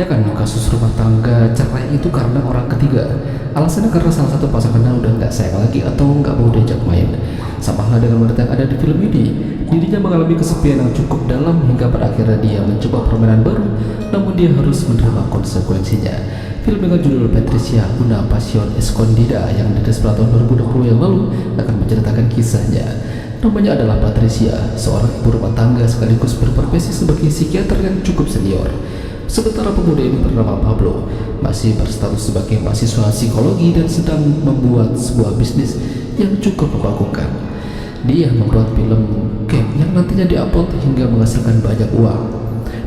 Ya kan, kasus rumah tangga cerai itu karena orang ketiga. Alasannya karena salah satu pasangannya udah nggak sayang lagi atau nggak mau diajak main. Sama halnya dengan wanita yang ada di film ini, dirinya mengalami kesepian yang cukup dalam hingga pada akhirnya dia mencoba permainan baru, namun dia harus menerima konsekuensinya. Film dengan judul Patricia Una Pasión Escondida yang dirilis pada tahun 2020 yang lalu akan menceritakan kisahnya. Namanya adalah Patricia, seorang ibu rumah tangga sekaligus berprofesi sebagai psikiater yang cukup senior. Sementara pemuda ini bernama Pablo masih berstatus sebagai mahasiswa psikologi dan sedang membuat sebuah bisnis yang cukup membanggakan. Dia membuat film game yang nantinya diupload hingga menghasilkan banyak uang.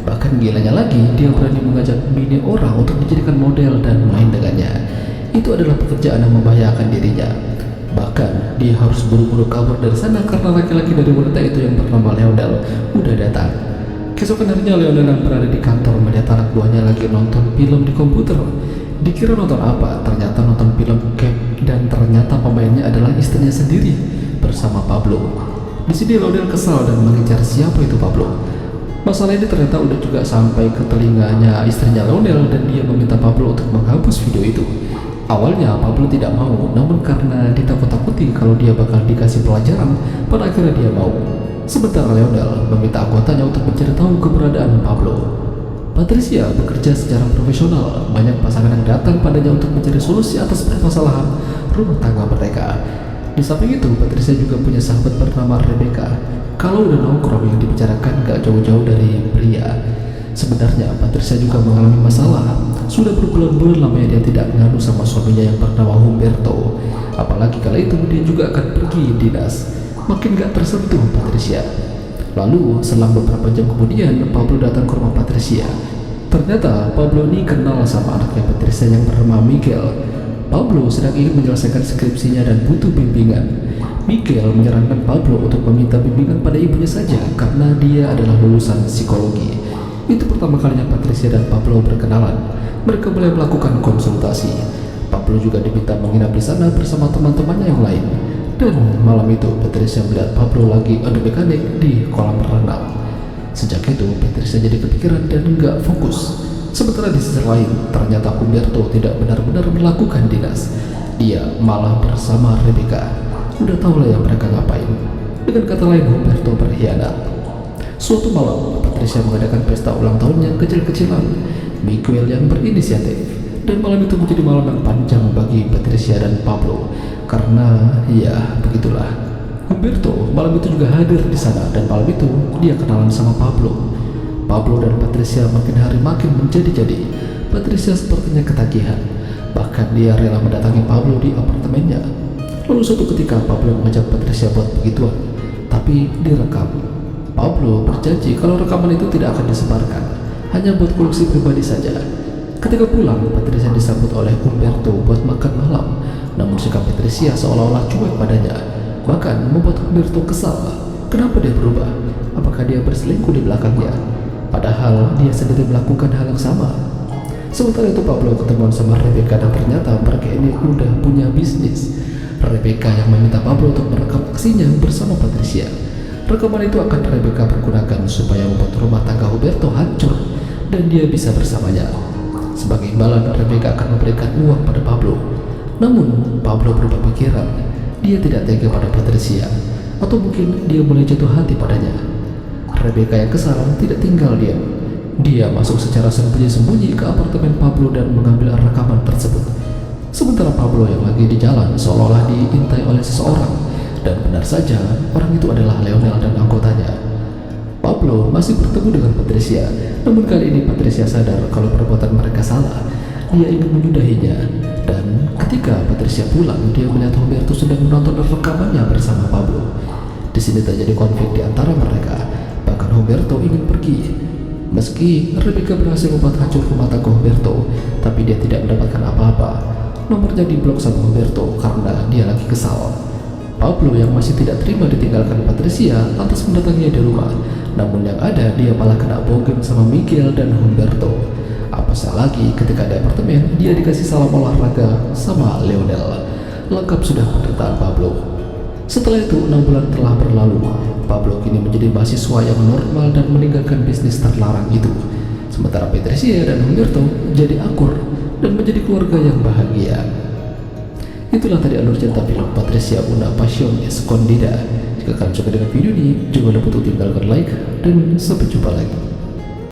Bahkan gilanya lagi, dia berani mengajak bini orang untuk dijadikan model dan main dengannya. Itu adalah pekerjaan yang membahayakan dirinya. Bahkan dia harus buru-buru kabur dari sana karena laki-laki dari wanita itu yang bernama Leonel udah datang. Keesokan harinya Leonel yang berada di kantor melihat anak buahnya lagi nonton film di komputer. Dikira nonton apa, ternyata nonton film game dan ternyata pemainnya adalah istrinya sendiri bersama Pablo. Di sini Leonel kesal dan mengejar siapa itu Pablo. Masalah ini ternyata udah juga sampai ke telinganya istrinya Leonel dan dia meminta Pablo untuk menghapus video itu. Awalnya Pablo tidak mau, namun karena ditakut-takuti kalau dia bakal dikasih pelajaran, pada akhirnya dia mau. Sementara Leonel meminta anggotanya untuk mencari tahu keberadaan Pablo. Patricia bekerja secara profesional, banyak pasangan yang datang padanya untuk mencari solusi atas permasalahan rumah tangga mereka. Di samping itu, Patricia juga punya sahabat bernama Rebecca. Kalau udah nongkrong yang dibicarakan gak jauh-jauh dari pria. Sebenarnya Patricia juga mengalami masalah. Sudah berbulan-bulan lamanya dia tidak nganu sama suaminya yang bernama Humberto. Apalagi kala itu dia juga akan pergi dinas. Makin gak tersentuh Patricia. Lalu selang beberapa jam kemudian Pablo datang ke rumah Patricia. Ternyata Pablo ini kenal sama anaknya Patricia yang bernama Miguel. Pablo sedang ingin menyelesaikan skripsinya dan butuh bimbingan. Miguel menyarankan Pablo untuk meminta bimbingan pada ibunya saja karena dia adalah lulusan psikologi. Itu pertama kalinya Patricia dan Pablo berkenalan. Mereka mulai melakukan konsultasi. Pablo juga diminta menginap di sana bersama teman-temannya yang lain. Dan malam itu Patricia melihat Pablo lagi adu mekanik di kolam renang. Sejak itu Patricia jadi kepikiran dan nggak fokus. Sementara di sisi lain ternyata Humberto tidak benar-benar melakukan dinas. Dia malah bersama Rebecca. Udah tau lah yang mereka ngapain. Dengan kata lain Humberto berkhianat. Suatu malam Patricia mengadakan pesta ulang tahun yang kecil-kecilan. Miguel yang berinisiatif. Dan malam itu menjadi malam yang panjang bagi Patricia dan Pablo. Karena ya begitulah. Humberto malam itu juga hadir di sana dan malam itu dia kenalan sama Pablo. Pablo dan Patricia makin hari makin menjadi-jadi. Patricia sepertinya ketagihan. Bahkan dia rela mendatangi Pablo di apartemennya. Lalu suatu ketika Pablo mengajak Patricia buat begituan, tapi direkam. Pablo berjanji kalau rekaman itu tidak akan disebarkan, hanya buat koleksi pribadi saja. Ketika pulang, Patricia disambut oleh Humberto buat makan malam. Namun sikap Patricia seolah-olah cuek padanya, bahkan membuat Humberto kesal. Kenapa dia berubah? Apakah dia berselingkuh di belakangnya? Padahal dia sendiri melakukan hal yang sama. Sementara itu Pablo ketemuan sama Rebecca dan ternyata mereka ini udah punya bisnis. Rebecca yang meminta Pablo untuk merekam aksinya bersama Patricia. Rekaman itu akan Rebecca pergunakan supaya membuat rumah tangga Humberto hancur dan dia bisa bersamanya. Sebagai imbalan, Rebecca akan memberikan uang pada Pablo. Namun Pablo berubah pikiran. Dia tidak tega pada Patricia, atau mungkin dia mulai jatuh hati padanya. Rebecca yang kesal tidak tinggal diam. Dia masuk secara sembunyi-sembunyi ke apartemen Pablo dan mengambil rekaman tersebut. Sementara Pablo yang lagi di jalan seolah-olah diintai oleh seseorang. Dan benar saja, orang itu adalah Leonel dan anggotanya. Pablo masih bertemu dengan Patricia, namun kali ini Patricia sadar kalau perbuatan mereka salah. Dia ingin menyudahinya. Dan ketika Patricia pulang, dia melihat Humberto sedang menonton rekamannya bersama Pablo. Di sini terjadi konflik di antara mereka. Bahkan Humberto ingin pergi. Meski Rebecca berhasil membuat hancur rumah tangga Humberto, tapi dia tidak mendapatkan apa-apa. Nomornya diblok sama Humberto karena dia lagi kesal. Pablo yang masih tidak terima ditinggalkan Patricia lantas mendatanginya di rumah. Namun yang ada dia malah kena bogem sama Miguel dan Humberto. Apasal lagi ketika di apartemen dia dikasih salam olahraga sama Leonel. Lengkap sudah penderitaan Pablo. Setelah itu 6 bulan telah berlalu. Pablo kini menjadi mahasiswa yang normal dan meninggalkan bisnis terlarang itu. Sementara Patricia dan Humberto jadi akur dan menjadi keluarga yang bahagia. Itulah tadi alur cerita film Patricia Una Pasión Escondida. Jika kalian suka dengan video ini, jangan lupa untuk tinggalkan like dan sampai jumpa lagi.